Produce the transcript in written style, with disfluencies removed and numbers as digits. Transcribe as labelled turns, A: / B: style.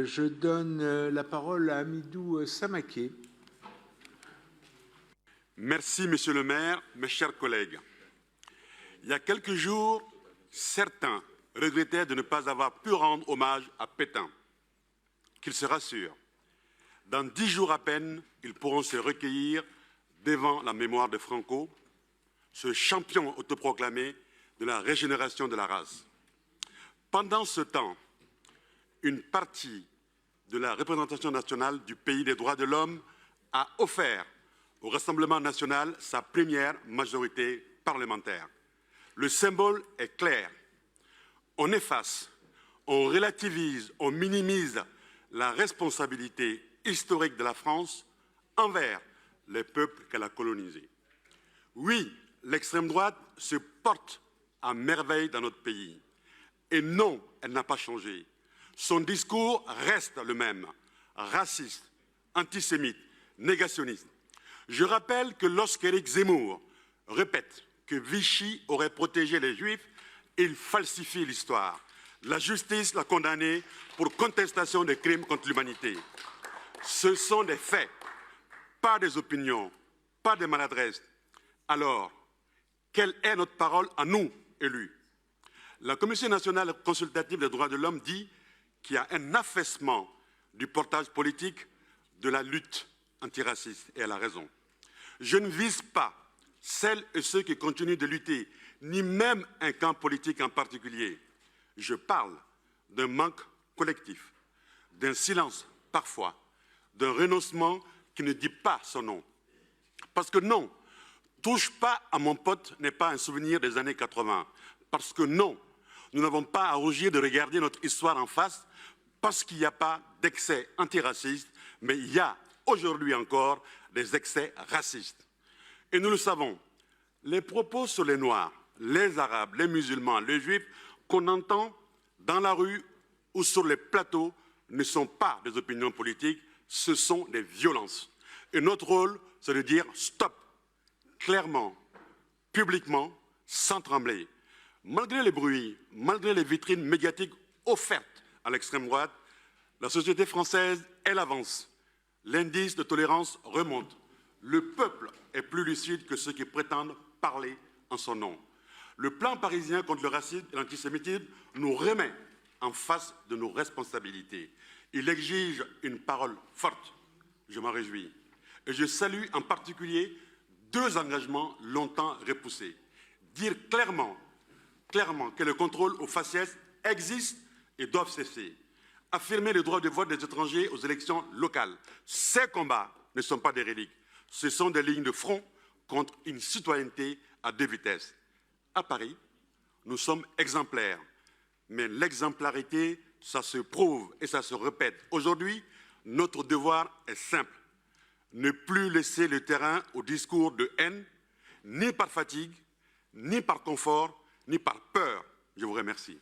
A: Je donne la parole à Hamidou Samaké.
B: Merci, Monsieur le maire, mes chers collègues. Il y a quelques jours, certains regrettaient de ne pas avoir pu rendre hommage à Pétain. Qu'ils se rassurent, dans 10 jours à peine, ils pourront se recueillir devant la mémoire de Franco, ce champion autoproclamé de la régénération de la race. Pendant ce temps, une partie de la représentation nationale du pays des droits de l'homme a offert au Rassemblement national sa première majorité parlementaire. Le symbole est clair. On efface, on relativise, on minimise la responsabilité historique de la France envers les peuples qu'elle a colonisés. Oui, l'extrême droite se porte à merveille dans notre pays. Et non, elle n'a pas changé. Son discours reste le même, raciste, antisémite, négationniste. Je rappelle que lorsqu'Éric Zemmour répète que Vichy aurait protégé les Juifs, il falsifie l'histoire. La justice l'a condamné pour contestation des crimes contre l'humanité. Ce sont des faits, pas des opinions, pas des maladresses. Alors, quelle est notre parole à nous, élus? La Commission nationale consultative des droits de l'homme dit qu'il y a un affaissement du portage politique de la lutte antiraciste, et elle a raison. Je ne vise pas celles et ceux qui continuent de lutter, ni même un camp politique en particulier. Je parle d'un manque collectif, d'un silence parfois, d'un renoncement qui ne dit pas son nom. Parce que non, touche pas à mon pote n'est pas un souvenir des années 80. Parce que non, nous n'avons pas à rougir de regarder notre histoire en face, parce qu'il n'y a pas d'excès antiracistes, mais il y a aujourd'hui encore des excès racistes. Et nous le savons, les propos sur les Noirs, les Arabes, les musulmans, les Juifs, qu'on entend dans la rue ou sur les plateaux, ne sont pas des opinions politiques, ce sont des violences. Et notre rôle, c'est de dire stop, clairement, publiquement, sans trembler. Malgré les bruits, malgré les vitrines médiatiques offertes à l'extrême droite, la société française, elle avance. L'indice de tolérance remonte. Le peuple est plus lucide que ceux qui prétendent parler en son nom. Le plan parisien contre le racisme et l'antisémitisme nous remet en face de nos responsabilités. Il exige une parole forte. Je m'en réjouis. Et je salue en particulier 2 engagements longtemps repoussés. Dire clairement que le contrôle aux faciès existe et doivent cesser. Affirmer le droit de vote des étrangers aux élections locales. Ces combats ne sont pas des reliques. Ce sont des lignes de front contre une citoyenneté à 2 vitesses. À Paris, nous sommes exemplaires. Mais l'exemplarité, ça se prouve et ça se répète. Aujourd'hui, notre devoir est simple. Ne plus laisser le terrain au discours de haine, ni par fatigue, ni par confort, ni par peur. Je vous remercie.